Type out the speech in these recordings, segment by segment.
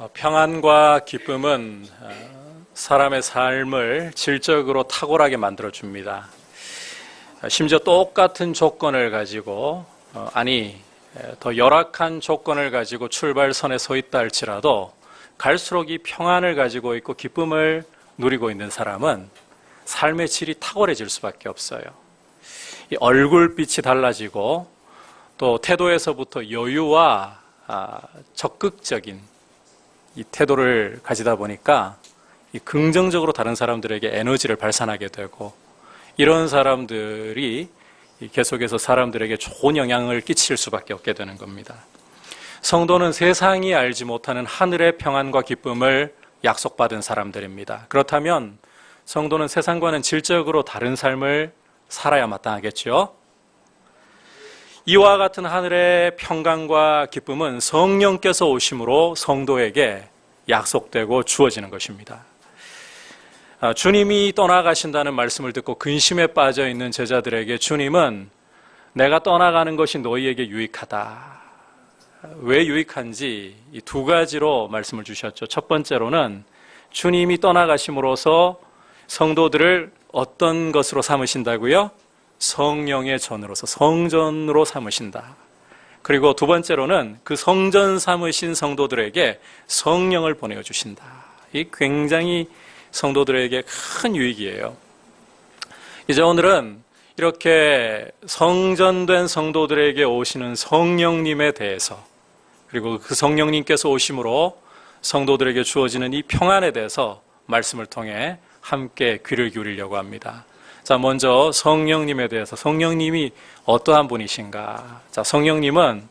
평안과 기쁨은 사람의 삶을 질적으로 탁월하게 만들어줍니다. 심지어 똑같은 조건을 가지고 더 열악한 조건을 가지고 출발선에 서 있다 할지라도 갈수록 이 평안을 가지고 있고 기쁨을 누리고 있는 사람은 삶의 질이 탁월해질 수밖에 없어요. 이 얼굴빛이 달라지고 또 태도에서부터 여유와 적극적인 이 태도를 가지다 보니까 이 긍정적으로 다른 사람들에게 에너지를 발산하게 되고, 이런 사람들이 계속해서 사람들에게 좋은 영향을 끼칠 수밖에 없게 되는 겁니다. 성도는 세상이 알지 못하는 하늘의 평안과 기쁨을 약속받은 사람들입니다. 그렇다면 성도는 세상과는 질적으로 다른 삶을 살아야 마땅하겠죠. 이와 같은 하늘의 평강과 기쁨은 성령께서 오심으로 성도에게 약속되고 주어지는 것입니다. 주님이 떠나가신다는 말씀을 듣고 근심에 빠져 있는 제자들에게 주님은 내가 떠나가는 것이 너희에게 유익하다. 왜 유익한지 이 두 가지로 말씀을 주셨죠. 첫 번째로는 주님이 떠나가심으로써 성도들을 어떤 것으로 삼으신다고요? 성령의 전으로서 성전으로 삼으신다. 그리고 두 번째로는 그 성전 삼으신 성도들에게 성령을 보내어 주신다. 이 굉장히 성도들에게 큰 유익이에요. 이제 오늘은 이렇게 성전된 성도들에게 오시는 성령님에 대해서, 그리고 그 성령님께서 오심으로 성도들에게 주어지는 이 평안에 대해서 말씀을 통해 함께 귀를 기울이려고 합니다. 자, 먼저 성령님에 대해서, 성령님이 어떠한 분이신가? 자, 성령님은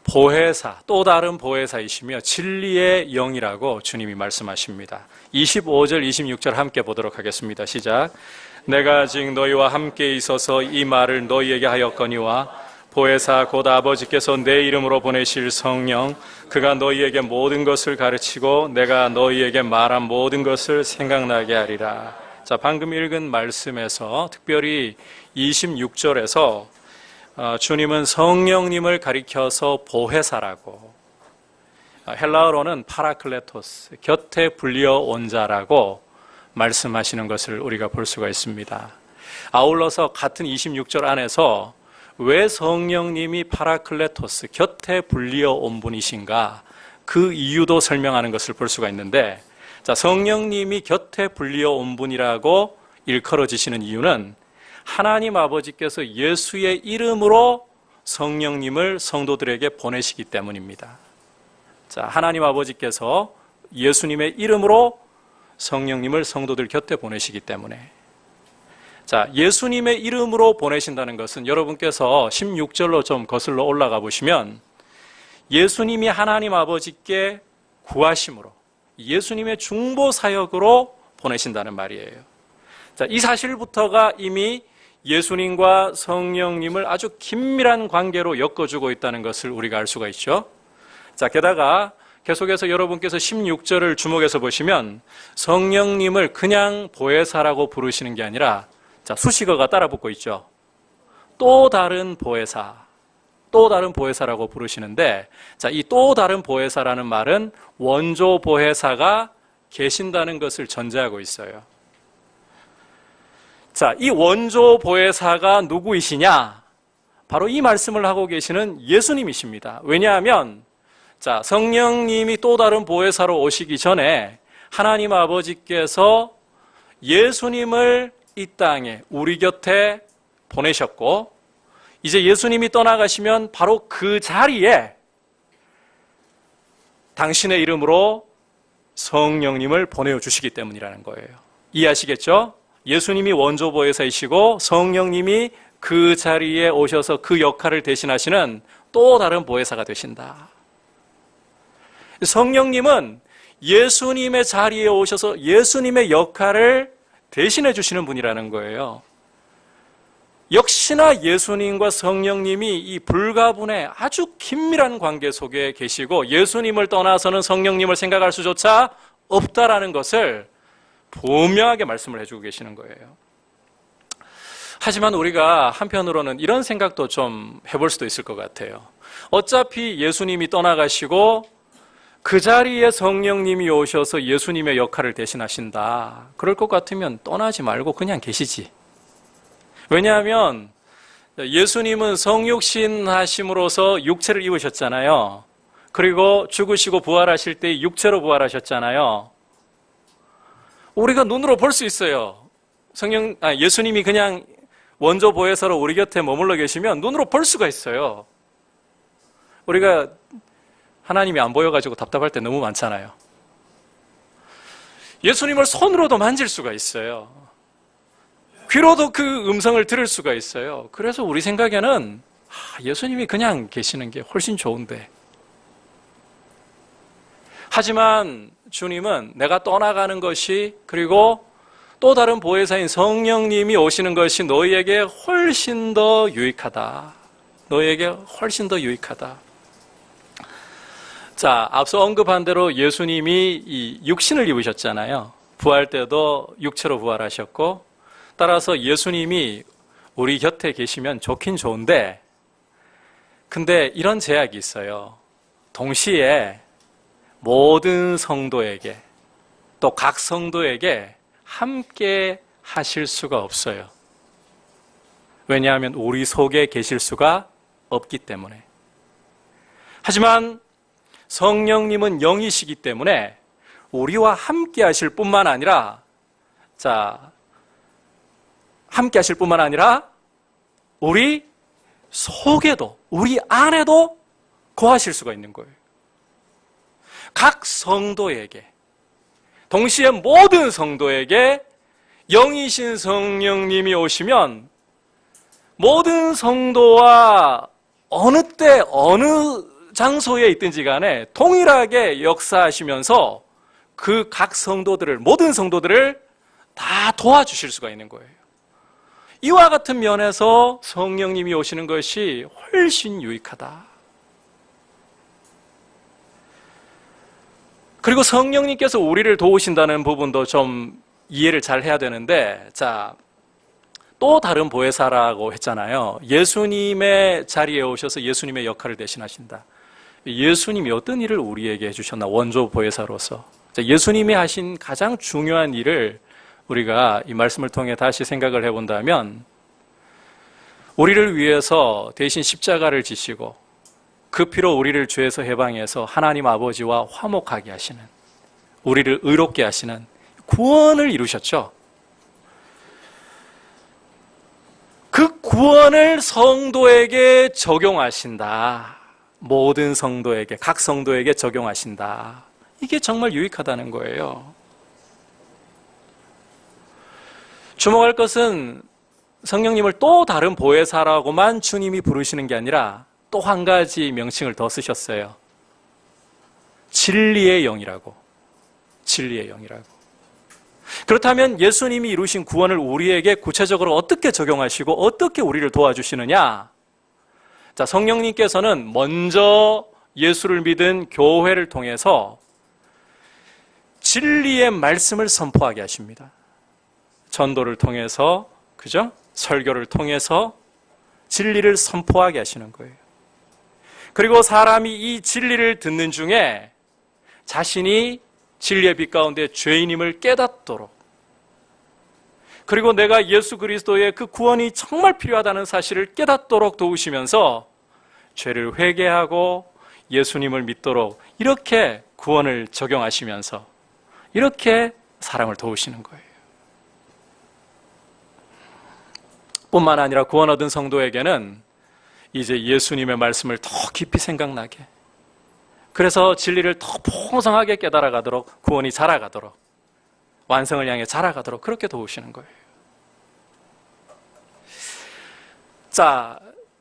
보혜사, 또 다른 보혜사이시며 진리의 영이라고 주님이 말씀하십니다. 25절, 26절 함께 보도록 하겠습니다. 시작. 내가 아직 너희와 함께 있어서 이 말을 너희에게 하였거니와 보혜사 곧 아버지께서 내 이름으로 보내실 성령, 그가 너희에게 모든 것을 가르치고 내가 너희에게 말한 모든 것을 생각나게 하리라. 자, 방금 읽은 말씀에서 특별히 26절에서 주님은 성령님을 가리켜서 보혜사라고, 헬라어로는 파라클레토스, 곁에 불리어 온 자라고 말씀하시는 것을 우리가 볼 수가 있습니다. 아울러서 같은 26절 안에서 왜 성령님이 파라클레토스, 곁에 불리어 온 분이신가, 그 이유도 설명하는 것을 볼 수가 있는데, 자, 성령님이 곁에 불리어 온 분이라고 일컬어지시는 이유는 하나님 아버지께서 예수의 이름으로 성령님을 성도들에게 보내시기 때문입니다. 자, 하나님 아버지께서 예수님의 이름으로 성령님을 성도들 곁에 보내시기 때문에, 자, 예수님의 이름으로 보내신다는 것은 여러분께서 16절로 좀 거슬러 올라가 보시면 예수님이 하나님 아버지께 구하심으로 예수님의 중보 사역으로 보내신다는 말이에요. 자, 이 사실부터가 이미 예수님과 성령님을 아주 긴밀한 관계로 엮어주고 있다는 것을 우리가 알 수가 있죠. 자, 게다가 계속해서 여러분께서 16절을 주목해서 보시면 성령님을 그냥 보혜사라고 부르시는 게 아니라, 자, 수식어가 따라 붙고 있죠. 또 다른 보혜사, 또 다른 보혜사라고 부르시는데, 자, 이 또 다른 보혜사라는 말은 원조 보혜사가 계신다는 것을 전제하고 있어요. 자, 이 원조 보혜사가 누구이시냐? 바로 이 말씀을 하고 계시는 예수님이십니다. 왜냐하면, 자, 성령님이 또 다른 보혜사로 오시기 전에 하나님 아버지께서 예수님을 이 땅에 우리 곁에 보내셨고, 이제 예수님이 떠나가시면 바로 그 자리에 당신의 이름으로 성령님을 보내어 주시기 때문이라는 거예요. 이해하시겠죠? 예수님이 원조 보혜사이시고 성령님이 그 자리에 오셔서 그 역할을 대신하시는 또 다른 보혜사가 되신다. 성령님은 예수님의 자리에 오셔서 예수님의 역할을 대신해 주시는 분이라는 거예요. 역시나 예수님과 성령님이 이 불가분의 아주 긴밀한 관계 속에 계시고 예수님을 떠나서는 성령님을 생각할 수조차 없다라는 것을 분명하게 말씀을 해주고 계시는 거예요. 하지만 우리가 한편으로는 이런 생각도 좀 해볼 수도 있을 것 같아요. 어차피 예수님이 떠나가시고 그 자리에 성령님이 오셔서 예수님의 역할을 대신하신다. 그럴 것 같으면 떠나지 말고 그냥 계시지. 왜냐하면 예수님은 성육신 하심으로써 육체를 입으셨잖아요. 그리고 죽으시고 부활하실 때 육체로 부활하셨잖아요. 우리가 눈으로 볼 수 있어요. 예수님이 그냥 원조 보혜사로 우리 곁에 머물러 계시면 눈으로 볼 수가 있어요. 우리가 하나님이 안 보여가지고 답답할 때 너무 많잖아요. 예수님을 손으로도 만질 수가 있어요. 귀로도 그 음성을 들을 수가 있어요. 그래서 우리 생각에는 예수님이 그냥 계시는 게 훨씬 좋은데. 하지만 주님은 내가 떠나가는 것이, 그리고 또 다른 보혜사인 성령님이 오시는 것이 너희에게 훨씬 더 유익하다. 너희에게 훨씬 더 유익하다. 자, 앞서 언급한 대로 예수님이 이 육신을 입으셨잖아요. 부활 때도 육체로 부활하셨고, 따라서 예수님이 우리 곁에 계시면 좋긴 좋은데, 근데 이런 제약이 있어요. 동시에 모든 성도에게, 또 각 성도에게 함께 하실 수가 없어요. 왜냐하면 우리 속에 계실 수가 없기 때문에. 하지만 성령님은 영이시기 때문에 우리와 함께 하실 뿐만 아니라, 함께 하실 뿐만 아니라 우리 속에도, 우리 안에도 거하실 수가 있는 거예요. 각 성도에게, 동시에 모든 성도에게 영이신 성령님이 오시면 모든 성도와 어느 때 어느 장소에 있든지 간에 동일하게 역사하시면서 그 각 성도들을, 모든 성도들을 다 도와주실 수가 있는 거예요. 이와 같은 면에서 성령님이 오시는 것이 훨씬 유익하다. 그리고 성령님께서 우리를 도우신다는 부분도 좀 이해를 잘 해야 되는데, 또 다른 보혜사라고 했잖아요. 예수님의 자리에 오셔서 예수님의 역할을 대신하신다. 예수님이 어떤 일을 우리에게 해주셨나? 원조 보혜사로서. 예수님이 하신 가장 중요한 일을 우리가 이 말씀을 통해 다시 생각을 해본다면, 우리를 위해서 대신 십자가를 지시고 그 피로 우리를 죄에서 해방해서 하나님 아버지와 화목하게 하시는, 우리를 의롭게 하시는 구원을 이루셨죠. 그 구원을 성도에게 적용하신다. 모든 성도에게, 각 성도에게 적용하신다. 이게 정말 유익하다는 거예요. 주목할 것은 성령님을 또 다른 보혜사라고만 주님이 부르시는 게 아니라 또 한 가지 명칭을 더 쓰셨어요. 진리의 영이라고. 진리의 영이라고. 그렇다면 예수님이 이루신 구원을 우리에게 구체적으로 어떻게 적용하시고 어떻게 우리를 도와주시느냐? 성령님께서는 먼저 예수를 믿은 교회를 통해서 진리의 말씀을 선포하게 하십니다. 전도를 통해서, 그죠? 설교를 통해서 진리를 선포하게 하시는 거예요. 그리고 사람이 이 진리를 듣는 중에 자신이 진리의 빛 가운데 죄인임을 깨닫도록, 그리고 내가 예수 그리스도의 그 구원이 정말 필요하다는 사실을 깨닫도록 도우시면서 죄를 회개하고 예수님을 믿도록 이렇게 구원을 적용하시면서 이렇게 사람을 도우시는 거예요. 뿐만 아니라 구원 얻은 성도에게는 이제 예수님의 말씀을 더 깊이 생각나게, 그래서 진리를 더 풍성하게 깨달아가도록, 구원이 자라가도록, 완성을 향해 자라가도록 그렇게 도우시는 거예요.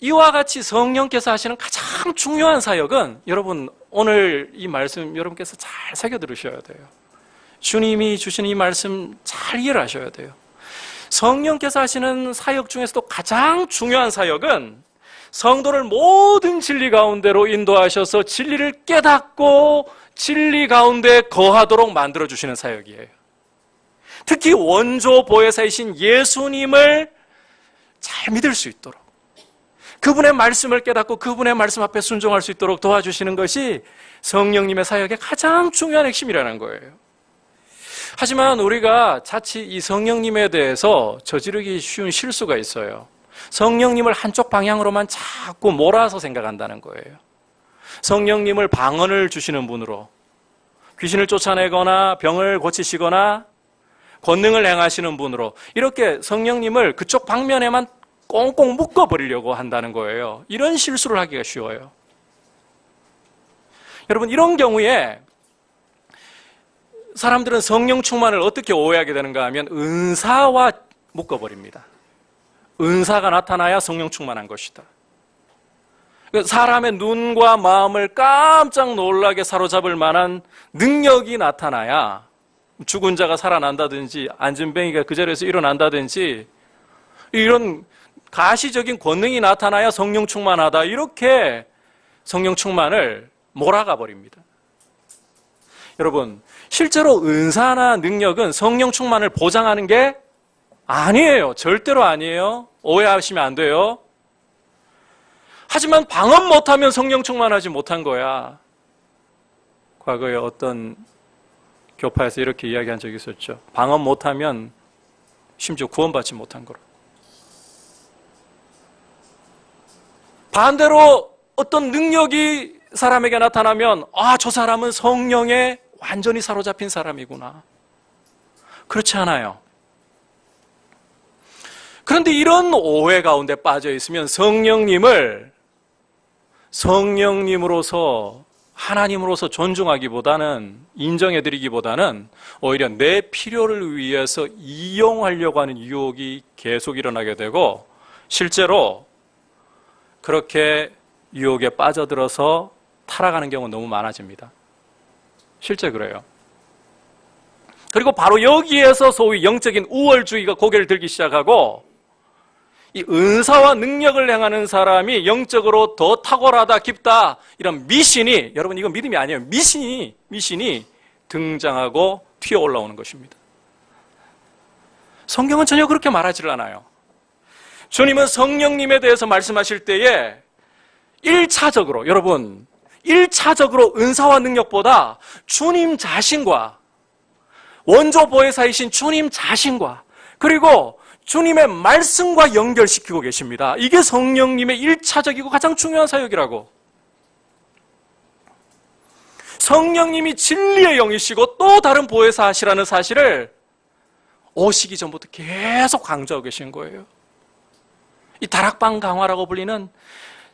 이와 같이 성령께서 하시는 가장 중요한 사역은, 여러분 오늘 이 말씀 여러분께서 잘 새겨 들으셔야 돼요. 주님이 주시는 이 말씀 잘 이해를 하셔야 돼요. 성령께서 하시는 사역 중에서도 가장 중요한 사역은 성도를 모든 진리 가운데로 인도하셔서 진리를 깨닫고 진리 가운데 거하도록 만들어주시는 사역이에요. 특히 원조 보혜사이신 예수님을 잘 믿을 수 있도록, 그분의 말씀을 깨닫고 그분의 말씀 앞에 순종할 수 있도록 도와주시는 것이 성령님의 사역의 가장 중요한 핵심이라는 거예요. 하지만 우리가 자칫 이 성령님에 대해서 저지르기 쉬운 실수가 있어요. 성령님을 한쪽 방향으로만 자꾸 몰아서 생각한다는 거예요. 성령님을 방언을 주시는 분으로, 귀신을 쫓아내거나 병을 고치시거나 권능을 행하시는 분으로, 이렇게 성령님을 그쪽 방면에만 꽁꽁 묶어버리려고 한다는 거예요. 이런 실수를 하기가 쉬워요. 여러분, 이런 경우에 사람들은 성령 충만을 어떻게 오해하게 되는가 하면 은사와 묶어버립니다. 은사가 나타나야 성령 충만한 것이다. 사람의 눈과 마음을 깜짝 놀라게 사로잡을 만한 능력이 나타나야 죽은 자가 살아난다든지 안진뱅이가 그 자리에서 일어난다든지 이런 가시적인 권능이 나타나야 성령 충만하다, 이렇게 성령 충만을 몰아가 버립니다. 여러분, 실제로 은사나 능력은 성령 충만을 보장하는 게 아니에요. 절대로 아니에요. 오해하시면 안 돼요. 하지만 방언 못하면 성령 충만하지 못한 거야. 과거에 어떤 교파에서 이렇게 이야기한 적이 있었죠. 방언 못하면 심지어 구원받지 못한 거로. 반대로 어떤 능력이 사람에게 나타나면 저 사람은 성령에 완전히 사로잡힌 사람이구나. 그렇지 않아요. 그런데 이런 오해 가운데 빠져 있으면 성령님으로서 하나님으로서 존중하기보다는, 인정해드리기보다는 오히려 내 필요를 위해서 이용하려고 하는 유혹이 계속 일어나게 되고, 실제로 그렇게 유혹에 빠져들어서 타락하는 경우는 너무 많아집니다. 실제 그래요. 그리고 바로 여기에서 소위 영적인 우월주의가 고개를 들기 시작하고, 이 은사와 능력을 행하는 사람이 영적으로 더 탁월하다, 깊다, 이런 미신이, 여러분 이건 믿음이 아니에요. 미신이 등장하고 튀어 올라오는 것입니다. 성경은 전혀 그렇게 말하지를 않아요. 주님은 성령님에 대해서 말씀하실 때에 1차적으로, 여러분 1차적으로 은사와 능력보다 주님 자신과, 원조 보혜사이신 주님 자신과, 그리고 주님의 말씀과 연결시키고 계십니다. 이게 성령님의 1차적이고 가장 중요한 사역이라고. 성령님이 진리의 영이시고 또 다른 보혜사시라는 사실을 오시기 전부터 계속 강조하고 계신 거예요. 이 다락방 강화라고 불리는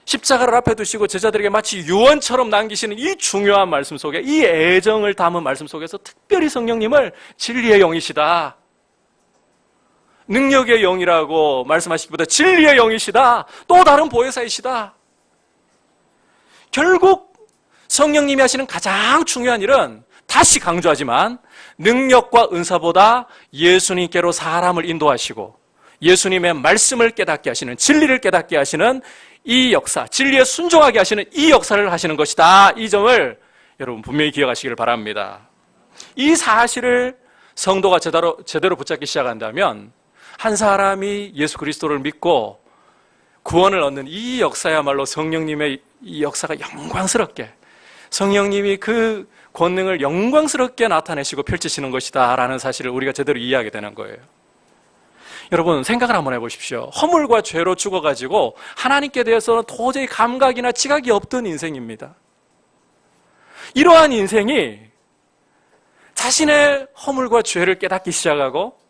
십자가를 앞에 두시고 제자들에게 마치 유언처럼 남기시는 이 중요한 말씀 속에, 이 애정을 담은 말씀 속에서 특별히 성령님을 진리의 영이시다, 능력의 영이라고 말씀하시기보다 진리의 영이시다, 또 다른 보혜사이시다. 결국 성령님이 하시는 가장 중요한 일은, 다시 강조하지만, 능력과 은사보다 예수님께로 사람을 인도하시고 예수님의 말씀을 깨닫게 하시는, 진리를 깨닫게 하시는 이 역사, 진리에 순종하게 하시는 이 역사를 하시는 것이다. 이 점을 여러분 분명히 기억하시길 바랍니다. 이 사실을 성도가 제대로 붙잡기 시작한다면, 한 사람이 예수 그리스도를 믿고 구원을 얻는 이 역사야말로 성령님의 이 역사가 영광스럽게, 성령님이 그 권능을 영광스럽게 나타내시고 펼치시는 것이다 라는 사실을 우리가 제대로 이해하게 되는 거예요. 여러분 생각을 한번 해보십시오. 허물과 죄로 죽어가지고 하나님께 대해서는 도저히 감각이나 지각이 없던 인생입니다. 이러한 인생이 자신의 허물과 죄를 깨닫기 시작하고,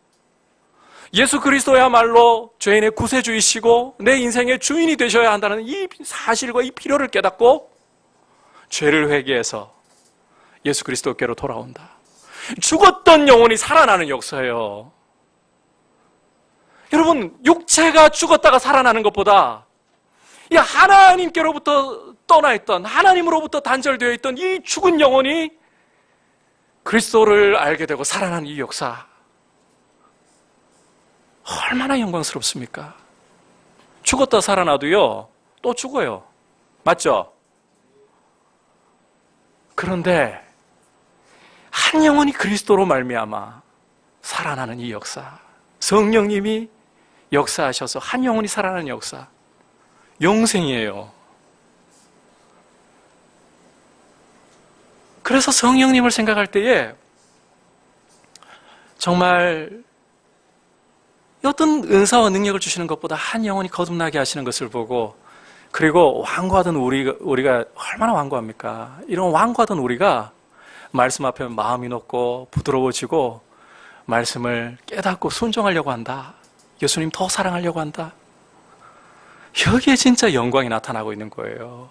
예수 그리스도야말로 죄인의 구세주이시고 내 인생의 주인이 되셔야 한다는 이 사실과 이 필요를 깨닫고 죄를 회개해서 예수 그리스도께로 돌아온다. 죽었던 영혼이 살아나는 역사예요. 여러분, 육체가 죽었다가 살아나는 것보다 이 하나님께로부터 떠나 있던, 하나님으로부터 단절되어 있던 이 죽은 영혼이 그리스도를 알게 되고 살아나는 이 역사, 얼마나 영광스럽습니까? 죽었다 살아나도요, 또 죽어요. 맞죠? 그런데 한 영혼이 그리스도로 말미암아 살아나는 이 역사, 성령님이 역사하셔서 한 영혼이 살아나는 역사, 영생이에요. 그래서 성령님을 생각할 때에 정말 어떤 은사와 능력을 주시는 것보다 한 영혼이 거듭나게 하시는 것을 보고, 그리고 완고하던 우리가 얼마나 완고합니까? 이런 완고하던 우리가 말씀 앞에 마음이 높고 부드러워지고 말씀을 깨닫고 순종하려고 한다. 예수님 더 사랑하려고 한다. 여기에 진짜 영광이 나타나고 있는 거예요.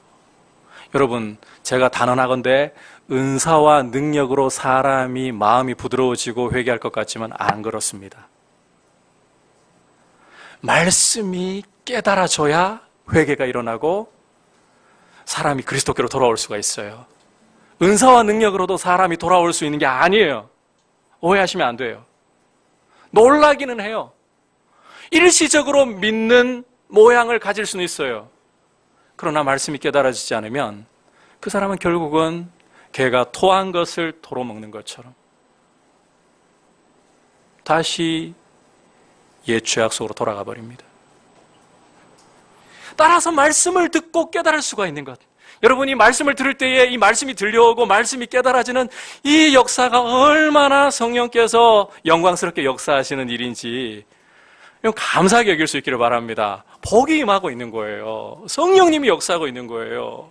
여러분, 제가 단언하건대 은사와 능력으로 사람이 마음이 부드러워지고 회개할 것 같지만 안 그렇습니다. 말씀이 깨달아져야 회개가 일어나고 사람이 그리스도께로 돌아올 수가 있어요. 은사와 능력으로도 사람이 돌아올 수 있는 게 아니에요. 오해하시면 안 돼요. 놀라기는 해요. 일시적으로 믿는 모양을 가질 수는 있어요. 그러나 말씀이 깨달아지지 않으면 그 사람은 결국은 개가 토한 것을 도로 먹는 것처럼 다시 옛 죄악 속으로 돌아가 버립니다. 따라서 말씀을 듣고 깨달을 수가 있는 것. 여러분이 말씀을 들을 때에 이 말씀이 들려오고 말씀이 깨달아지는 이 역사가 얼마나 성령께서 영광스럽게 역사하시는 일인지 감사하게 여길 수 있기를 바랍니다. 복이 임하고 있는 거예요. 성령님이 역사하고 있는 거예요.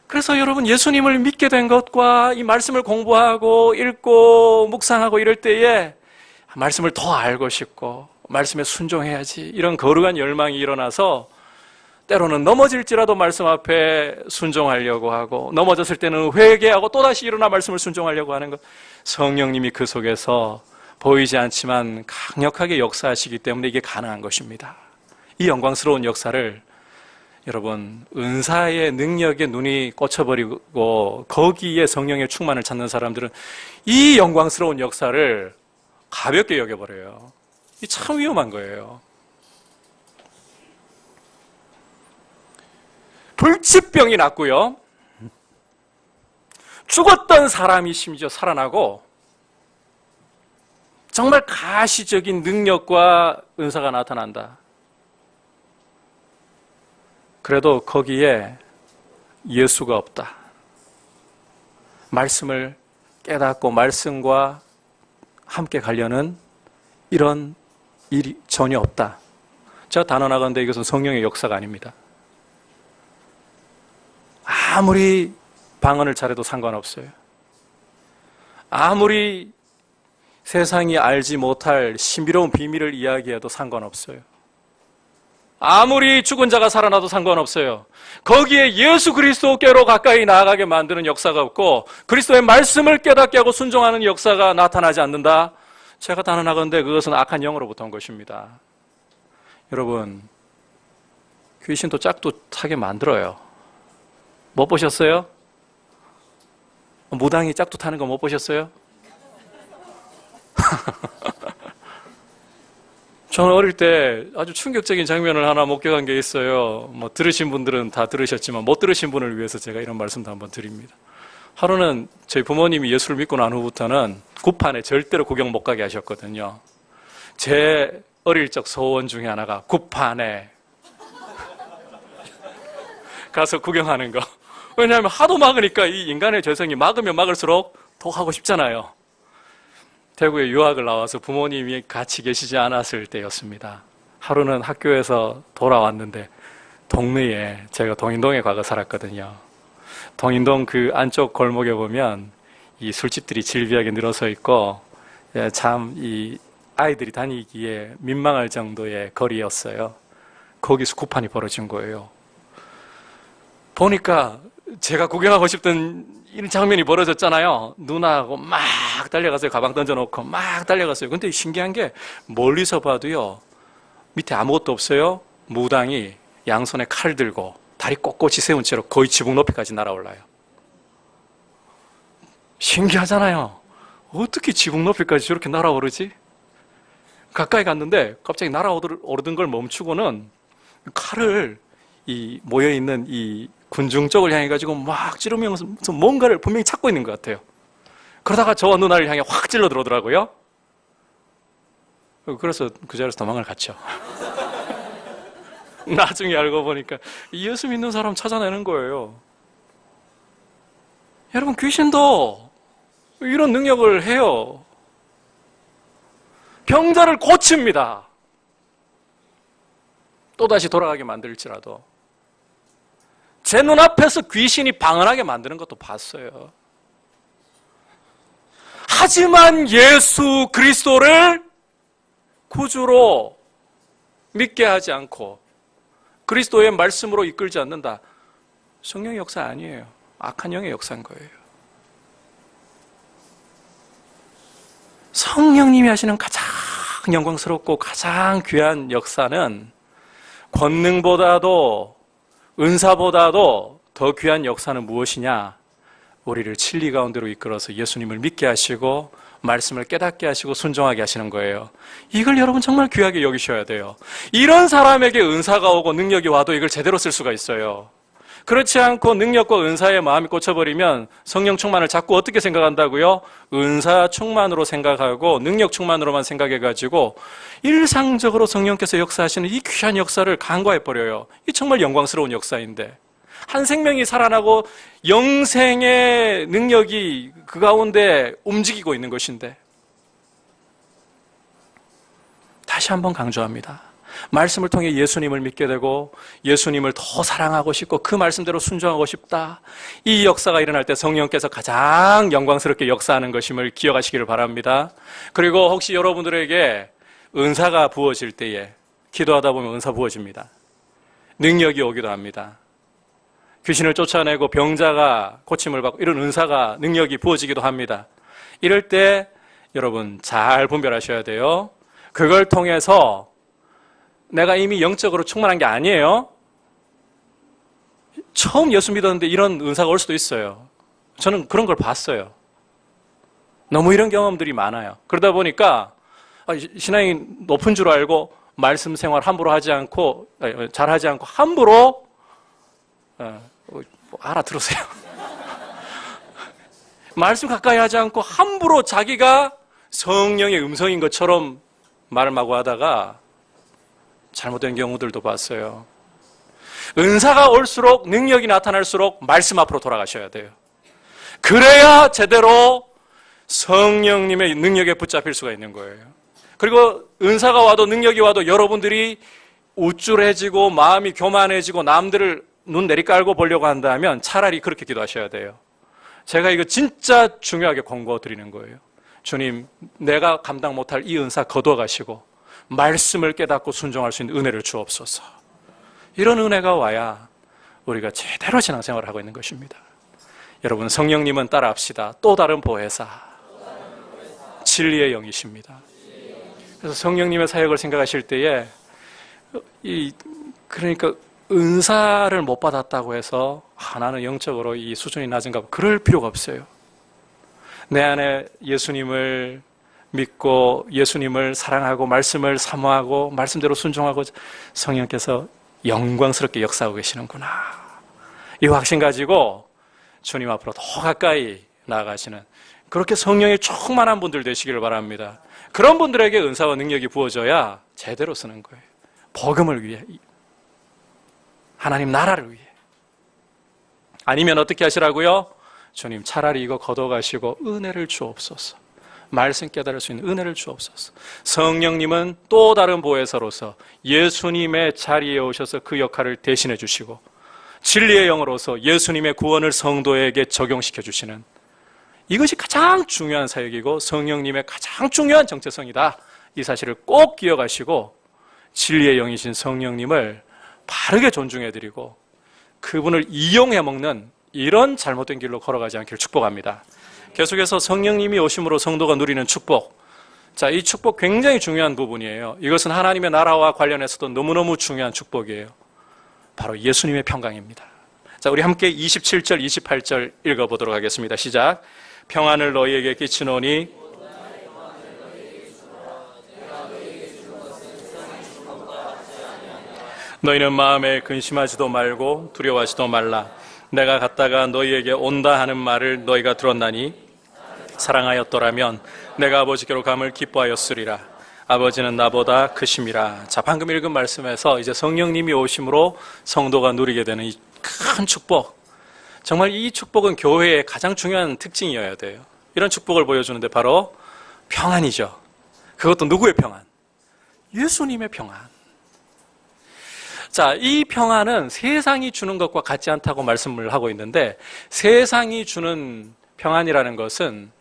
그래서 여러분, 예수님을 믿게 된 것과 이 말씀을 공부하고 읽고 묵상하고 이럴 때에 말씀을 더 알고 싶고 말씀에 순종해야지, 이런 거룩한 열망이 일어나서 때로는 넘어질지라도 말씀 앞에 순종하려고 하고, 넘어졌을 때는 회개하고 또다시 일어나 말씀을 순종하려고 하는 것. 성령님이 그 속에서 보이지 않지만 강력하게 역사하시기 때문에 이게 가능한 것입니다. 이 영광스러운 역사를 여러분, 은사의 능력에 눈이 꽂혀버리고 거기에 성령의 충만을 찾는 사람들은 이 영광스러운 역사를 가볍게 여겨버려요. 이 참 위험한 거예요. 불치병이 났고요, 죽었던 사람이 심지어 살아나고 정말 가시적인 능력과 은사가 나타난다. 그래도 거기에 예수가 없다. 말씀을 깨닫고 말씀과 함께 가려는 이런 일이 전혀 없다. 제가 단언하건대 이것은 성령의 역사가 아닙니다. 아무리 방언을 잘해도 상관없어요. 아무리 세상이 알지 못할 신비로운 비밀을 이야기해도 상관없어요. 아무리 죽은 자가 살아나도 상관없어요. 거기에 예수 그리스도께로 가까이 나아가게 만드는 역사가 없고 그리스도의 말씀을 깨닫게 하고 순종하는 역사가 나타나지 않는다. 제가 단언하건대 그것은 악한 영으로부터 온 것입니다. 여러분, 귀신도 짝도 타게 만들어요. 못 보셨어요? 무당이 짝도 타는 거 못 보셨어요? 저는 어릴 때 아주 충격적인 장면을 하나 목격한 게 있어요. 들으신 분들은 다 들으셨지만 못 들으신 분을 위해서 제가 이런 말씀도 한번 드립니다. 하루는 저희 부모님이 예수를 믿고 난 후부터는 굿판에 절대로 구경 못 가게 하셨거든요. 제 어릴 적 소원 중에 하나가 굿판에 가서 구경하는 거. 왜냐하면 하도 막으니까 이 인간의 죄성이 막으면 막을수록 더 하고 싶잖아요. 대구에 유학을 나와서 부모님이 같이 계시지 않았을 때였습니다. 하루는 학교에서 돌아왔는데 동네에, 제가 동인동에 과거 살았거든요. 동인동 그 안쪽 골목에 보면 이 술집들이 질비하게 늘어서 있고 참 이 아이들이 다니기에 민망할 정도의 거리였어요. 거기서 굿판이 벌어진 거예요. 보니까 제가 구경하고 싶던 이런 장면이 벌어졌잖아요. 누나하고 막 달려갔어요. 가방 던져놓고 막 달려갔어요. 근데 신기한 게 멀리서 봐도요, 밑에 아무것도 없어요. 무당이 양손에 칼 들고 다리 꼿꼿이 세운 채로 거의 지붕 높이까지 날아올라요. 신기하잖아요. 어떻게 지붕 높이까지 저렇게 날아오르지? 가까이 갔는데 갑자기 날아오르던 걸 멈추고는 칼을 이 모여있는 이 군중 쪽을 향해 가지고 막 찌르면서 뭔가를 분명히 찾고 있는 것 같아요. 그러다가 저와 누나를 향해 확 찔러 들어오더라고요. 그래서 그 자리에서 도망을 갔죠. 나중에 알고 보니까 예수 믿는 사람 찾아내는 거예요. 여러분, 귀신도 이런 능력을 해요. 병자를 고칩니다. 또다시 돌아가게 만들지라도. 제 눈앞에서 귀신이 방언하게 만드는 것도 봤어요. 하지만 예수 그리스도를 구주로 믿게 하지 않고 그리스도의 말씀으로 이끌지 않는다. 성령의 역사 아니에요. 악한 영의 역사인 거예요. 성령님이 하시는 가장 영광스럽고 가장 귀한 역사는 권능보다도 은사보다도 더 귀한 역사는 무엇이냐? 우리를 진리 가운데로 이끌어서 예수님을 믿게 하시고 말씀을 깨닫게 하시고 순종하게 하시는 거예요. 이걸 여러분 정말 귀하게 여기셔야 돼요. 이런 사람에게 은사가 오고 능력이 와도 이걸 제대로 쓸 수가 있어요. 그렇지 않고 능력과 은사에 마음이 꽂혀버리면 성령 충만을 자꾸 어떻게 생각한다고요? 은사 충만으로 생각하고 능력 충만으로만 생각해가지고 일상적으로 성령께서 역사하시는 이 귀한 역사를 간과해버려요. 이 정말 영광스러운 역사인데 한 생명이 살아나고 영생의 능력이 그 가운데 움직이고 있는 것인데 다시 한번 강조합니다. 말씀을 통해 예수님을 믿게 되고 예수님을 더 사랑하고 싶고 그 말씀대로 순종하고 싶다. 이 역사가 일어날 때 성령께서 가장 영광스럽게 역사하는 것임을 기억하시기를 바랍니다. 그리고 혹시 여러분들에게 은사가 부어질 때에 기도하다 보면 은사 부어집니다. 능력이 오기도 합니다. 귀신을 쫓아내고 병자가 고침을 받고 이런 은사가 능력이 부어지기도 합니다. 이럴 때 여러분 잘 분별하셔야 돼요. 그걸 통해서 내가 이미 영적으로 충만한 게 아니에요. 처음 예수 믿었는데 이런 은사가 올 수도 있어요. 저는 그런 걸 봤어요. 너무 이런 경험들이 많아요. 그러다 보니까 신앙이 높은 줄 알고 말씀 생활 함부로 하지 않고 잘하지 않고 함부로 알아들으세요. 말씀 가까이 하지 않고 함부로 자기가 성령의 음성인 것처럼 말을 마구 하다가 잘못된 경우들도 봤어요. 은사가 올수록 능력이 나타날수록 말씀 앞으로 돌아가셔야 돼요. 그래야 제대로 성령님의 능력에 붙잡힐 수가 있는 거예요. 그리고 은사가 와도 능력이 와도 여러분들이 우쭐해지고 마음이 교만해지고 남들을 눈 내리깔고 보려고 한다면 차라리 그렇게 기도하셔야 돼요. 제가 이거 진짜 중요하게 권고드리는 거예요. 주님, 내가 감당 못할 이 은사 거둬가시고 말씀을 깨닫고 순종할 수 있는 은혜를 주옵소서. 이런 은혜가 와야 우리가 제대로 신앙생활을 하고 있는 것입니다. 여러분, 성령님은 따라합시다. 또 다른 보혜사, 진리의 영이십니다. 그래서 성령님의 사역을 생각하실 때에 그러니까 은사를 못 받았다고 해서 나는 영적으로 이 수준이 낮은가 봐. 그럴 필요가 없어요. 내 안에 예수님을 믿고 예수님을 사랑하고 말씀을 사모하고 말씀대로 순종하고 성령께서 영광스럽게 역사하고 계시는구나. 이 확신 가지고 주님 앞으로 더 가까이 나아가시는 그렇게 성령의 충만한 분들 되시기를 바랍니다. 그런 분들에게 은사와 능력이 부어져야 제대로 쓰는 거예요. 복음을 위해, 하나님 나라를 위해. 아니면 어떻게 하시라고요? 주님, 차라리 이거 걷어가시고 은혜를 주옵소서. 말씀 깨달을 수 있는 은혜를 주옵소서. 성령님은 또 다른 보혜사로서 예수님의 자리에 오셔서 그 역할을 대신해 주시고 진리의 영으로서 예수님의 구원을 성도에게 적용시켜 주시는 이것이 가장 중요한 사역이고 성령님의 가장 중요한 정체성이다. 이 사실을 꼭 기억하시고 진리의 영이신 성령님을 바르게 존중해드리고 그분을 이용해 먹는 이런 잘못된 길로 걸어가지 않기를 축복합니다. 계속해서 성령님이 오심으로 성도가 누리는 축복. 자, 이 축복 굉장히 중요한 부분이에요. 이것은 하나님의 나라와 관련해서도 너무너무 중요한 축복이에요. 바로 예수님의 평강입니다. 자, 우리 함께 27절, 28절 읽어보도록 하겠습니다. 시작. 평안을 너희에게 끼치노니 너희는 마음에 근심하지도 말고 두려워하지도 말라. 내가 갔다가 너희에게 온다 하는 말을 너희가 들었나니 사랑하였더라면 내가 아버지께로 감을 기뻐하였으리라. 아버지는 나보다 크심이라. 자, 방금 읽은 말씀에서 이제 성령님이 오심으로 성도가 누리게 되는 이 큰 축복. 정말 이 축복은 교회의 가장 중요한 특징이어야 돼요. 이런 축복을 보여주는데 바로 평안이죠. 그것도 누구의 평안? 예수님의 평안. 자, 이 평안은 세상이 주는 것과 같지 않다고 말씀을 하고 있는데, 세상이 주는 평안이라는 것은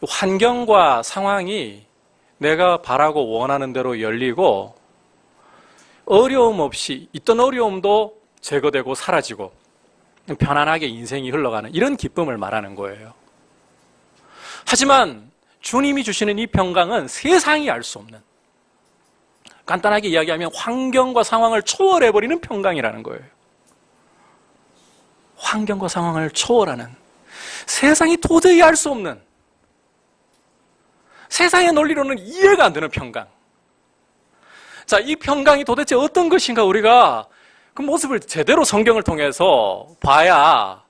환경과 상황이 내가 바라고 원하는 대로 열리고 어려움 없이 있던 어려움도 제거되고 사라지고 편안하게 인생이 흘러가는 이런 기쁨을 말하는 거예요. 하지만 주님이 주시는 이 평강은 세상이 알 수 없는, 간단하게 이야기하면 환경과 상황을 초월해버리는 평강이라는 거예요. 환경과 상황을 초월하는, 세상이 도저히 알 수 없는, 세상의 논리로는 이해가 안 되는 평강. 자, 이 평강이 도대체 어떤 것인가 우리가 그 모습을 제대로 성경을 통해서 봐야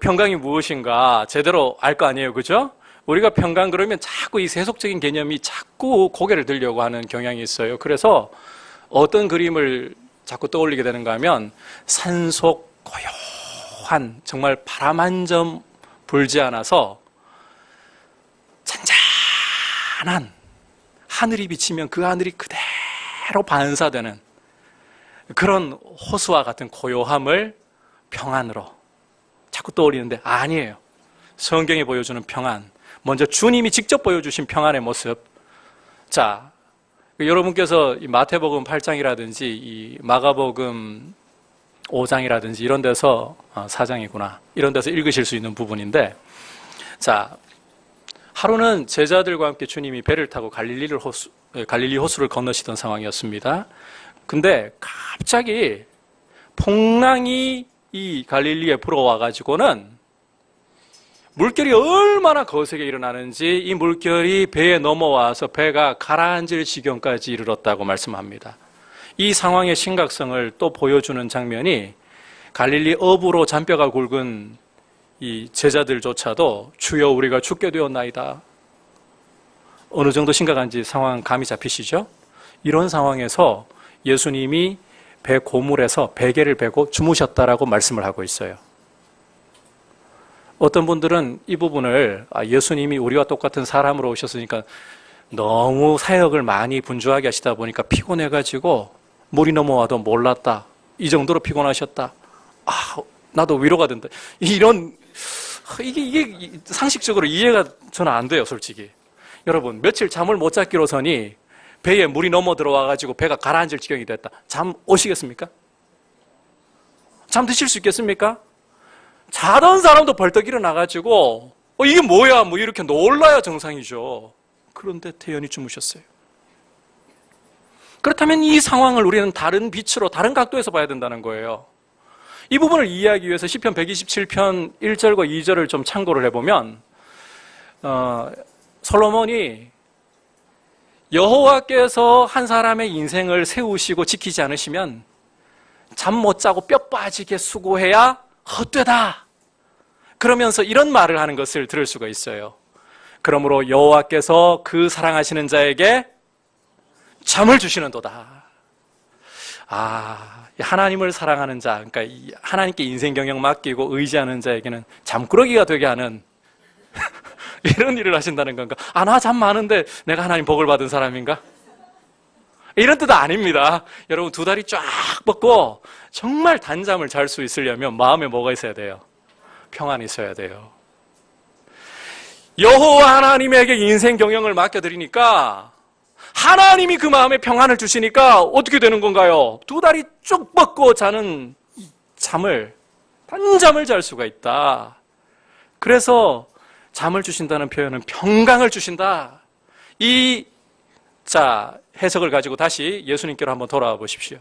평강이 무엇인가 제대로 알 거 아니에요, 그죠? 우리가 평강 그러면 자꾸 이 세속적인 개념이 자꾸 고개를 들려고 하는 경향이 있어요. 그래서 어떤 그림을 자꾸 떠올리게 되는가 하면 산속 고요한, 정말 바람 한 점 불지 않아서 잔잔한 하늘이 비치면 그 하늘이 그대로 반사되는 그런 호수와 같은 고요함을 평안으로 자꾸 떠올리는데 아니에요. 성경이 보여주는 평안, 먼저 주님이 직접 보여주신 평안의 모습. 자, 여러분께서 이 마태복음 8장이라든지 이 마가복음 5장이라든지 이런 데서 4장이구나 이런 데서 읽으실 수 있는 부분인데, 자, 하루는 제자들과 함께 주님이 배를 타고 갈릴리 호수를 건너시던 상황이었습니다. 근데 갑자기 풍랑이 이 갈릴리에 불어와가지고는 물결이 얼마나 거세게 일어나는지 이 물결이 배에 넘어와서 배가 가라앉을 지경까지 이르렀다고 말씀합니다. 이 상황의 심각성을 또 보여주는 장면이 갈릴리 어부로 잔뼈가 굵은 이 제자들조차도 주여 우리가 죽게 되었나이다. 어느 정도 심각한지 상황 감이 잡히시죠? 이런 상황에서 예수님이 배 고물에서 베개를 베고 주무셨다라고 말씀을 하고 있어요. 어떤 분들은 이 부분을 예수님이 우리와 똑같은 사람으로 오셨으니까 너무 사역을 많이 분주하게 하시다 보니까 피곤해가지고 물이 넘어와도 몰랐다. 이 정도로 피곤하셨다. 나도 위로가 된다. 이게 상식적으로 이해가 저는 안 돼요, 솔직히. 여러분, 며칠 잠을 못 잤기로서니 배에 물이 넘어 들어와가지고 배가 가라앉을 지경이 됐다. 잠 오시겠습니까? 잠 드실 수 있겠습니까? 자던 사람도 벌떡 일어나가지고 이게 뭐야? 뭐 이렇게 놀라야 정상이죠. 그런데 태연히 주무셨어요. 그렇다면 이 상황을 우리는 다른 빛으로, 다른 각도에서 봐야 된다는 거예요. 이 부분을 이해하기 위해서 시편 127편 1절과 2절을 좀 참고를 해보면 솔로몬이 여호와께서 한 사람의 인생을 세우시고 지키지 않으시면 잠 못 자고 뼈 빠지게 수고해야 헛되다. 그러면서 이런 말을 하는 것을 들을 수가 있어요. 그러므로 여호와께서 그 사랑하시는 자에게 잠을 주시는도다. 하나님을 사랑하는 자, 그러니까 하나님께 인생 경영 맡기고 의지하는 자에게는 잠꾸러기가 되게 하는 이런 일을 하신다는 건가? 나 잠 많은데 내가 하나님 복을 받은 사람인가? 이런 뜻 아닙니다. 여러분, 두 다리 쫙 뻗고 정말 단잠을 잘 수 있으려면 마음에 뭐가 있어야 돼요? 평안이 있어야 돼요. 여호와 하나님에게 인생 경영을 맡겨드리니까 하나님이 그 마음에 평안을 주시니까 어떻게 되는 건가요? 두 다리 쭉 뻗고 자는 단잠을 잘 수가 있다. 그래서 잠을 주신다는 표현은 평강을 주신다. 해석을 가지고 다시 예수님께로 한번 돌아와 보십시오.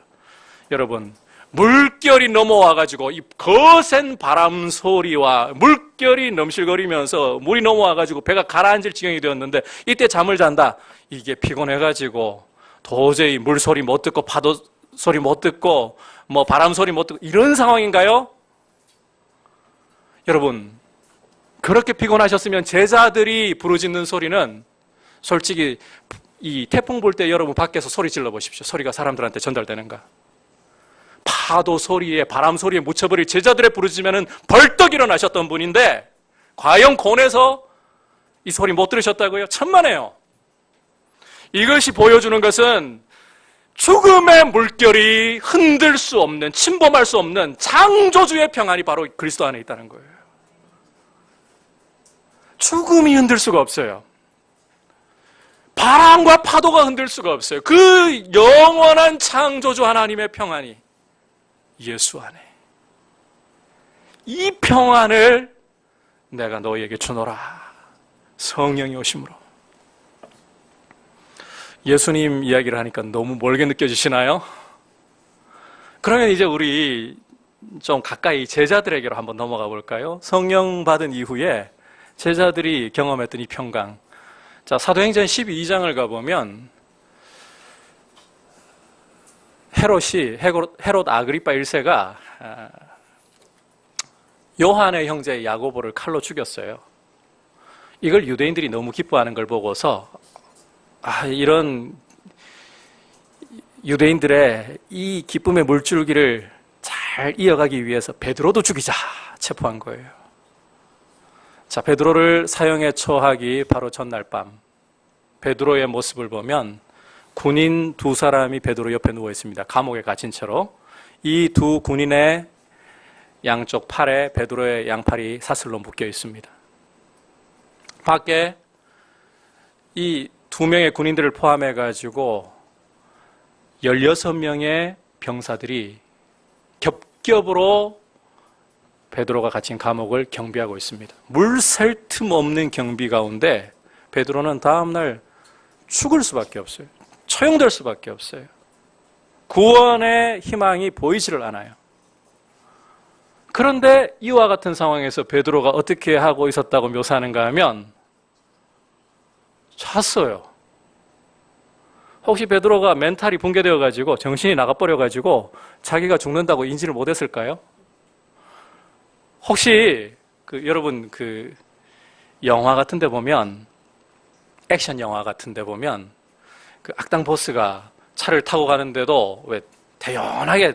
여러분, 물결이 넘어와가지고 이 거센 바람 소리와 물결이 넘실거리면서 물이 넘어와가지고 배가 가라앉을 지경이 되었는데 이때 잠을 잔다. 이게 피곤해가지고 도저히 물소리 못 듣고 파도 소리 못 듣고 뭐 바람 소리 못 듣고 이런 상황인가요? 여러분, 그렇게 피곤하셨으면 제자들이 부르짖는 소리는 솔직히 이 태풍 불 때 여러분 밖에서 소리 질러 보십시오. 소리가 사람들한테 전달되는가? 파도 소리에, 바람 소리에 묻혀버릴 제자들의 부르짖으면 벌떡 일어나셨던 분인데 과연 곤에서 이 소리 못 들으셨다고요? 천만에요. 이것이 보여주는 것은 죽음의 물결이 흔들 수 없는, 침범할 수 없는 창조주의 평안이 바로 그리스도 안에 있다는 거예요. 죽음이 흔들 수가 없어요. 바람과 파도가 흔들 수가 없어요. 그 영원한 창조주 하나님의 평안이 예수 안에. 이 평안을 내가 너희에게 주노라. 성령이 오심으로. 예수님 이야기를 하니까 너무 멀게 느껴지시나요? 그러면 이제 우리 좀 가까이 제자들에게로 한번 넘어가 볼까요? 성령 받은 이후에 제자들이 경험했던 이 평강. 자, 사도행전 12장을 가보면 헤롯 아그리파 1세가 요한의 형제 야고보를 칼로 죽였어요. 이걸 유대인들이 너무 기뻐하는 걸 보고서 이런 유대인들의 이 기쁨의 물줄기를 잘 이어가기 위해서 베드로도 죽이자 체포한 거예요. 자, 베드로를 사형에 처하기 바로 전날 밤 베드로의 모습을 보면 군인 두 사람이 베드로 옆에 누워 있습니다. 감옥에 갇힌 채로. 이 두 군인의 양쪽 팔에 베드로의 양팔이 사슬로 묶여 있습니다. 밖에 이 두 명의 군인들을 포함해 가지고 16명의 병사들이 겹겹으로 베드로가 갇힌 감옥을 경비하고 있습니다. 물샐 틈 없는 경비 가운데 베드로는 다음날 죽을 수밖에 없어요. 처형될 수밖에 없어요. 구원의 희망이 보이지를 않아요. 그런데 이와 같은 상황에서 베드로가 어떻게 하고 있었다고 묘사하는가 하면 잤어요. 혹시 베드로가 멘탈이 붕괴되어가지고 정신이 나가버려가지고 자기가 죽는다고 인지를 못했을까요? 혹시 여러분 영화 같은 데 보면 액션 영화 같은 데 보면 악당 보스가 차를 타고 가는데도 왜 대연하게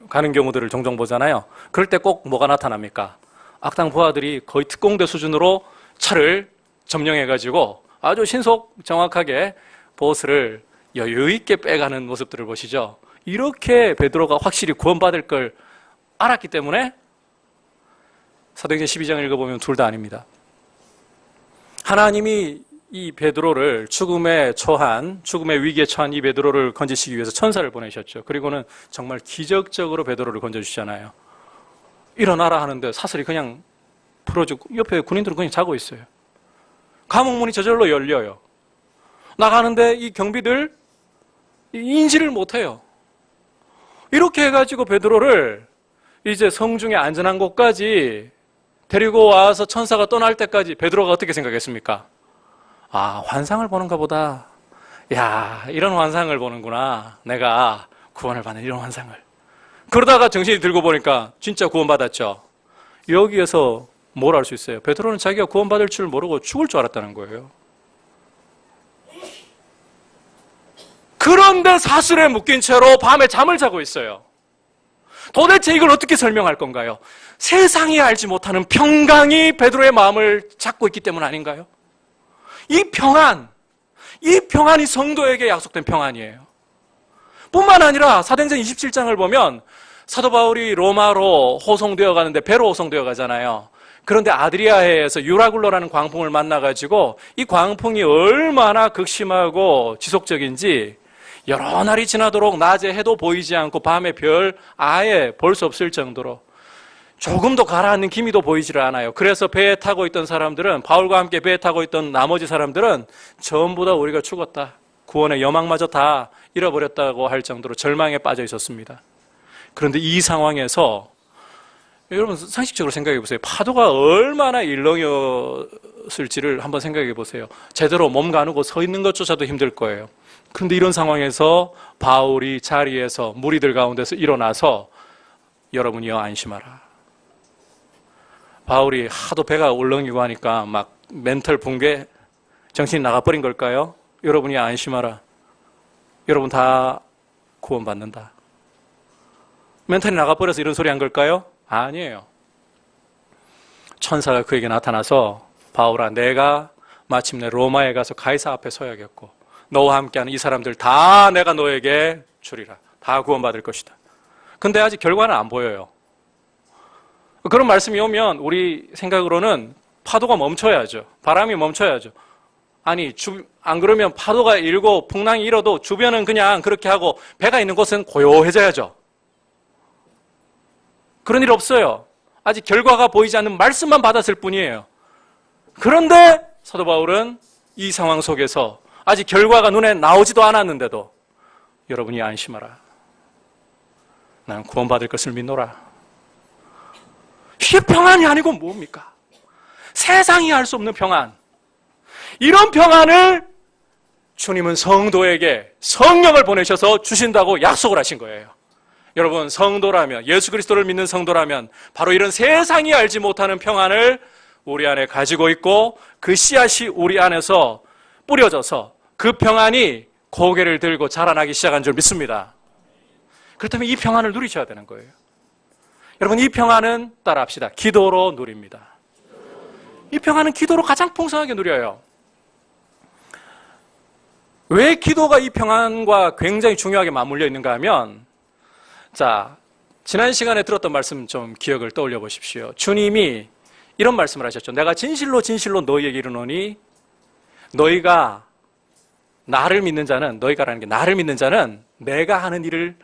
가는 경우들을 종종 보잖아요. 그럴 때 꼭 뭐가 나타납니까? 악당 부하들이 거의 특공대 수준으로 차를 점령해가지고 아주 신속 정확하게 보스를 여유 있게 빼가는 모습들을 보시죠. 이렇게 베드로가 확실히 구원받을 걸 알았기 때문에 사도행전 12장 읽어보면 둘 다 아닙니다. 하나님이 이 베드로를 죽음의 위기에 처한 이 베드로를 건지시기 위해서 천사를 보내셨죠. 그리고는 정말 기적적으로 베드로를 건져주시잖아요. 일어나라 하는데 사슬이 그냥 풀어주고 옆에 군인들은 그냥 자고 있어요. 감옥문이 저절로 열려요. 나가는데 이 경비들 인지를 못해요. 이렇게 해가지고 베드로를 이제 성중에 안전한 곳까지 데리고 와서 천사가 떠날 때까지 베드로가 어떻게 생각했습니까? 환상을 보는가 보다. 이런 환상을 보는구나. 내가 구원을 받는 이런 환상을. 그러다가 정신이 들고 보니까 진짜 구원받았죠. 여기에서 뭘 알 수 있어요? 베드로는 자기가 구원받을 줄 모르고 죽을 줄 알았다는 거예요. 그런데 사슬에 묶인 채로 밤에 잠을 자고 있어요. 도대체 이걸 어떻게 설명할 건가요? 세상이 알지 못하는 평강이 베드로의 마음을 잡고 있기 때문 아닌가요? 이 평안이 성도에게 약속된 평안이에요. 뿐만 아니라 사도행전 27장을 보면 사도 바울이 로마로 호송되어 가는데 배로 호송되어 가잖아요. 그런데 아드리아해에서 유라굴로라는 광풍을 만나가지고 이 광풍이 얼마나 극심하고 지속적인지 여러 날이 지나도록 낮에 해도 보이지 않고 밤에 별 아예 볼 수 없을 정도로 조금도 가라앉는 기미도 보이지를 않아요. 그래서 배에 타고 있던 사람들은, 바울과 함께 배에 타고 있던 나머지 사람들은 전부 다 우리가 죽었다, 구원의 여망마저 다 잃어버렸다고 할 정도로 절망에 빠져 있었습니다. 그런데 이 상황에서 여러분 상식적으로 생각해 보세요. 파도가 얼마나 일렁였을지를 한번 생각해 보세요. 제대로 몸 가누고 서 있는 것조차도 힘들 거예요. 그런데 이런 상황에서 바울이 자리에서 무리들 가운데서 일어나서 여러분이여 안심하라. 바울이 하도 배가 울렁이고 하니까 막 멘탈 붕괴, 정신이 나가버린 걸까요? 여러분이 안심하라. 여러분 다 구원받는다. 멘탈이 나가버려서 이런 소리 한 걸까요? 아니에요. 천사가 그에게 나타나서 바울아, 내가 마침내 로마에 가서 가이사 앞에 서야겠고 너와 함께하는 이 사람들 다 내가 너에게 주리라. 다 구원받을 것이다. 근데 아직 결과는 안 보여요. 그런 말씀이 오면 우리 생각으로는 파도가 멈춰야죠. 바람이 멈춰야죠. 아니, 안 그러면 파도가 일고 풍랑이 일어도 주변은 그냥 그렇게 하고 배가 있는 곳은 고요해져야죠. 그런 일 없어요. 아직 결과가 보이지 않는 말씀만 받았을 뿐이에요. 그런데 사도 바울은 이 상황 속에서 아직 결과가 눈에 나오지도 않았는데도 여러분이 안심하라. 나는 구원받을 것을 믿노라. 이게 평안이 아니고 뭡니까? 세상이 알 수 없는 평안. 이런 평안을 주님은 성도에게 성령을 보내셔서 주신다고 약속을 하신 거예요. 여러분, 성도라면, 예수 그리스도를 믿는 성도라면 바로 이런 세상이 알지 못하는 평안을 우리 안에 가지고 있고 그 씨앗이 우리 안에서 뿌려져서 그 평안이 고개를 들고 자라나기 시작한 줄 믿습니다. 그렇다면 이 평안을 누리셔야 되는 거예요. 여러분, 이 평안은 따라합시다. 기도로 누립니다. 이 평안은 기도로 가장 풍성하게 누려요. 왜 기도가 이 평안과 굉장히 중요하게 맞물려 있는가 하면, 자, 지난 시간에 들었던 말씀 좀 기억을 떠올려 보십시오. 주님이 이런 말씀을 하셨죠. 내가 진실로 진실로 너희에게 이르노니 너희가 나를 믿는 자는, 너희가라는 게 나를 믿는 자는 내가 하는 일을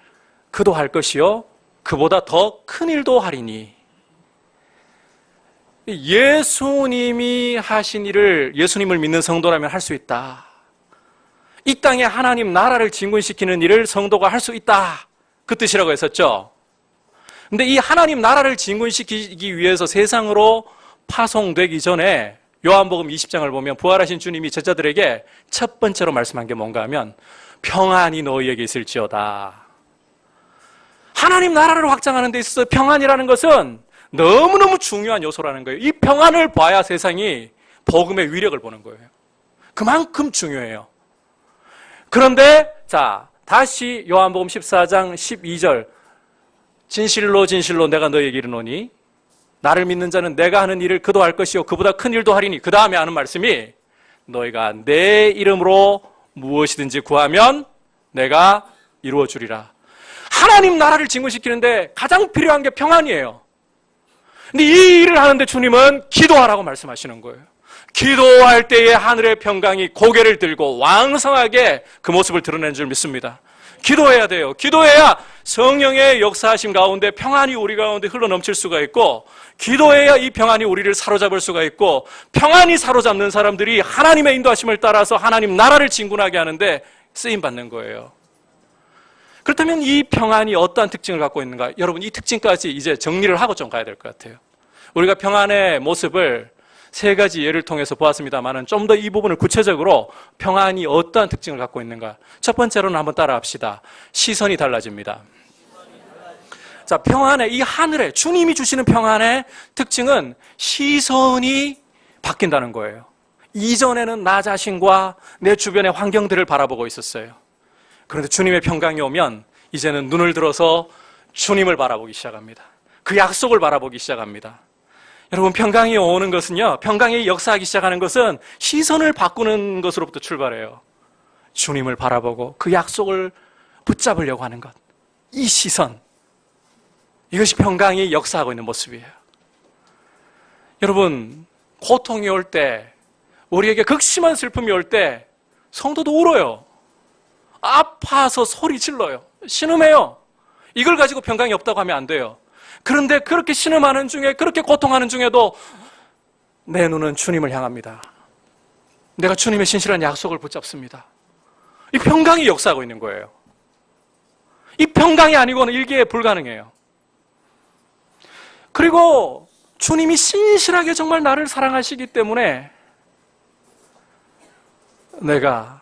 그도 할 것이요 그보다 더 큰 일도 하리니. 예수님이 하신 일을 예수님을 믿는 성도라면 할 수 있다. 이 땅에 하나님 나라를 진군시키는 일을 성도가 할 수 있다. 그 뜻이라고 했었죠. 근데 이 하나님 나라를 진군시키기 위해서 세상으로 파송되기 전에 요한복음 20장을 보면 부활하신 주님이 제자들에게 첫 번째로 말씀한 게 뭔가 하면 평안이 너희에게 있을지어다. 하나님 나라를 확장하는 데 있어서 평안이라는 것은 너무너무 중요한 요소라는 거예요. 이 평안을 봐야 세상이 복음의 위력을 보는 거예요. 그만큼 중요해요. 그런데 자, 다시 요한복음 14장 12절 진실로 진실로 내가 너희에게 이르노니 나를 믿는 자는 내가 하는 일을 그도 할 것이요 그보다 큰 일도 하리니. 그 다음에 하는 말씀이 너희가 내 이름으로 무엇이든지 구하면 내가 이루어 주리라. 하나님 나라를 진군시키는데 가장 필요한 게 평안이에요. 근데 이 일을 하는데 주님은 기도하라고 말씀하시는 거예요. 기도할 때에 하늘의 평강이 고개를 들고 왕성하게 그 모습을 드러낸 줄 믿습니다. 기도해야 돼요. 기도해야 성령의 역사하심 가운데 평안이 우리 가운데 흘러넘칠 수가 있고, 기도해야 이 평안이 우리를 사로잡을 수가 있고, 평안이 사로잡는 사람들이 하나님의 인도하심을 따라서 하나님 나라를 진군하게 하는데 쓰임받는 거예요. 그렇다면 이 평안이 어떠한 특징을 갖고 있는가? 여러분, 이 특징까지 이제 정리를 하고 좀 가야 될 것 같아요. 우리가 평안의 모습을 세 가지 예를 통해서 보았습니다만은 좀 더 이 부분을 구체적으로 평안이 어떠한 특징을 갖고 있는가? 첫 번째로는 한번 따라합시다. 시선이 달라집니다. 자, 평안의 이 하늘에 주님이 주시는 평안의 특징은 시선이 바뀐다는 거예요. 이전에는 나 자신과 내 주변의 환경들을 바라보고 있었어요. 그런데 주님의 평강이 오면 이제는 눈을 들어서 주님을 바라보기 시작합니다. 그 약속을 바라보기 시작합니다. 여러분, 평강이 오는 것은요, 평강이 역사하기 시작하는 것은 시선을 바꾸는 것으로부터 출발해요. 주님을 바라보고 그 약속을 붙잡으려고 하는 것. 이 시선. 이것이 평강이 역사하고 있는 모습이에요. 여러분, 고통이 올 때, 우리에게 극심한 슬픔이 올 때 성도도 울어요. 아파서 소리 질러요. 신음해요. 이걸 가지고 평강이 없다고 하면 안 돼요. 그런데 그렇게 신음하는 중에, 그렇게 고통하는 중에도 내 눈은 주님을 향합니다. 내가 주님의 신실한 약속을 붙잡습니다. 이 평강이 역사하고 있는 거예요. 이 평강이 아니고는 일기에 불가능해요. 그리고 주님이 신실하게 정말 나를 사랑하시기 때문에 내가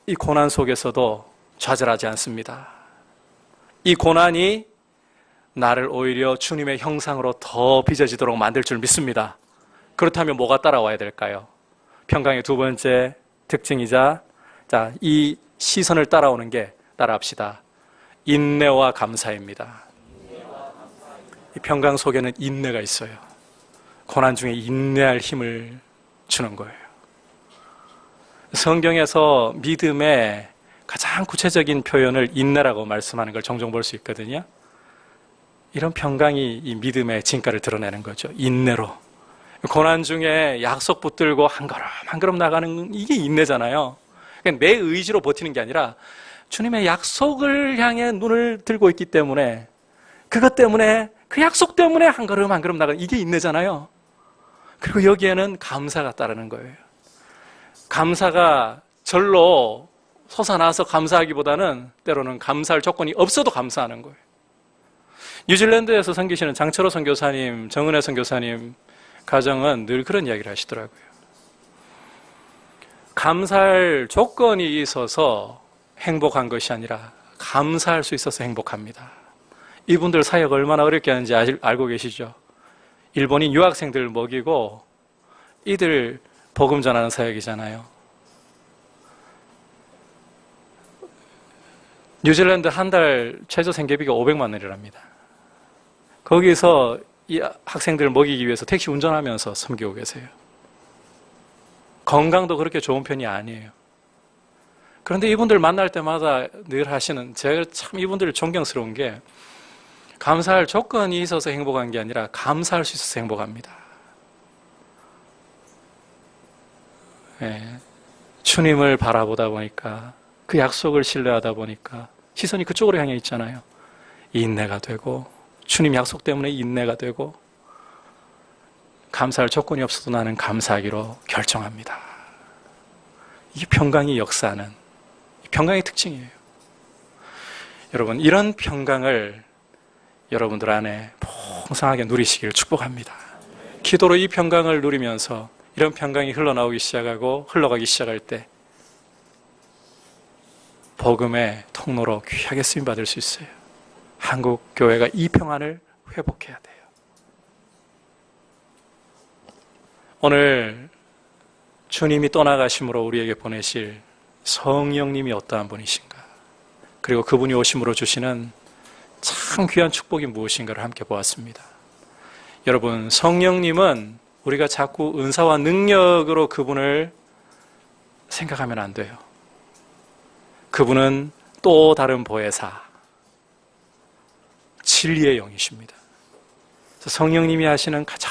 이 고난 속에서도 좌절하지 않습니다. 이 고난이 나를 오히려 주님의 형상으로 더 빚어지도록 만들 줄 믿습니다. 그렇다면 뭐가 따라와야 될까요? 평강의 두 번째 특징이자 자, 이 시선을 따라오는 게 따라합시다. 인내와 감사입니다. 이 평강 속에는 인내가 있어요. 고난 중에 인내할 힘을 주는 거예요. 성경에서 믿음의 가장 구체적인 표현을 인내라고 말씀하는 걸 종종 볼 수 있거든요. 이런 평강이 이 믿음의 진가를 드러내는 거죠. 인내로. 고난 중에 약속 붙들고 한 걸음 한 걸음 나가는 이게 인내잖아요. 내 의지로 버티는 게 아니라 주님의 약속을 향해 눈을 들고 있기 때문에 그것 때문에 그 약속 때문에 한 걸음 한 걸음 나가는 이게 인내잖아요. 그리고 여기에는 감사가 따르는 거예요. 감사가 절로 솟아나서 감사하기보다는 때로는 감사할 조건이 없어도 감사하는 거예요. 뉴질랜드에서 섬기시는 장철호 선교사님, 정은혜 선교사님 가정은 늘 그런 이야기를 하시더라고요. 감사할 조건이 있어서 행복한 것이 아니라 감사할 수 있어서 행복합니다. 이분들 사역 얼마나 어렵게 하는지 알고 계시죠? 일본인 유학생들 먹이고 이들 복음 전하는 사역이잖아요. 뉴질랜드 한 달 최저 생계비가 500만 원이랍니다. 거기서 이 학생들 먹이기 위해서 택시 운전하면서 섬기고 계세요. 건강도 그렇게 좋은 편이 아니에요. 그런데 이분들 만날 때마다 늘 하시는, 제가 참 이분들 존경스러운 게 감사할 조건이 있어서 행복한 게 아니라 감사할 수 있어서 행복합니다. 네. 주님을 바라보다 보니까 그 약속을 신뢰하다 보니까 시선이 그쪽으로 향해 있잖아요. 인내가 되고 주님 약속 때문에 인내가 되고 감사할 조건이 없어도 나는 감사하기로 결정합니다. 이게 평강이 역사하는 평강의 특징이에요. 여러분, 이런 평강을 여러분들 안에 풍성하게 누리시기를 축복합니다. 기도로 이 평강을 누리면서 이런 평강이 흘러나오기 시작하고 흘러가기 시작할 때 복음의 통로로 귀하게 쓰임받을 수 있어요. 한국 교회가 이 평안을 회복해야 돼요. 오늘 주님이 떠나가심으로 우리에게 보내실 성령님이 어떠한 분이신가, 그리고 그분이 오심으로 주시는 참 귀한 축복이 무엇인가를 함께 보았습니다. 여러분, 성령님은 우리가 자꾸 은사와 능력으로 그분을 생각하면 안 돼요. 그분은 또 다른 보혜사, 진리의 영이십니다. 성령님이 하시는 가장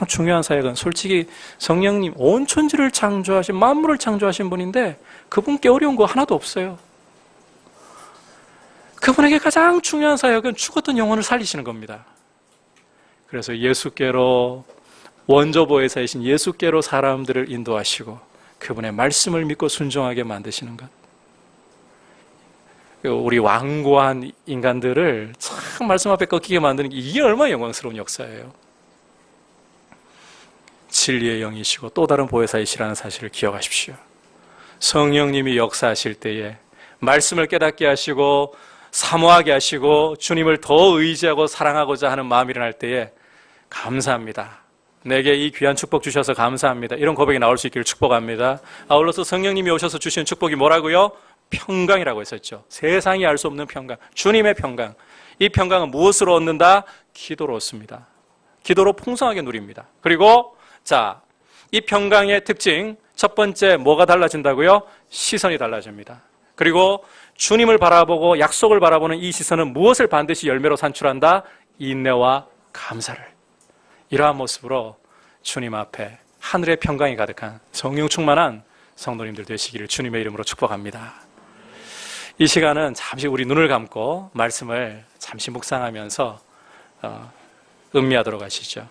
중요한 사역은 솔직히 성령님 온 천지를 창조하신, 만물을 창조하신 분인데 그분께 어려운 거 하나도 없어요. 그분에게 가장 중요한 사역은 죽었던 영혼을 살리시는 겁니다. 그래서 예수께로, 원조 보혜사이신 예수께로 사람들을 인도하시고 그분의 말씀을 믿고 순종하게 만드시는 것. 우리 완고한 인간들을 참 말씀 앞에 꺾이게 만드는 게 이게 얼마나 영광스러운 역사예요. 진리의 영이시고 또 다른 보혜사이시라는 사실을 기억하십시오. 성령님이 역사하실 때에 말씀을 깨닫게 하시고 사모하게 하시고 주님을 더 의지하고 사랑하고자 하는 마음이 일어날 때에 감사합니다. 내게 이 귀한 축복 주셔서 감사합니다. 이런 고백이 나올 수 있기를 축복합니다. 아울러서 성령님이 오셔서 주시는 축복이 뭐라고요? 평강이라고 했었죠. 세상이 알 수 없는 평강, 주님의 평강. 이 평강은 무엇으로 얻는다? 기도로 얻습니다. 기도로 풍성하게 누립니다. 그리고 자, 이 평강의 특징, 첫 번째 뭐가 달라진다고요? 시선이 달라집니다. 그리고 주님을 바라보고 약속을 바라보는 이 시선은 무엇을 반드시 열매로 산출한다? 인내와 감사를. 이러한 모습으로 주님 앞에 하늘의 평강이 가득한 성령 충만한 성도님들 되시기를 주님의 이름으로 축복합니다. 이 시간은 잠시 우리 눈을 감고 말씀을 잠시 묵상하면서 음미하도록 하시죠.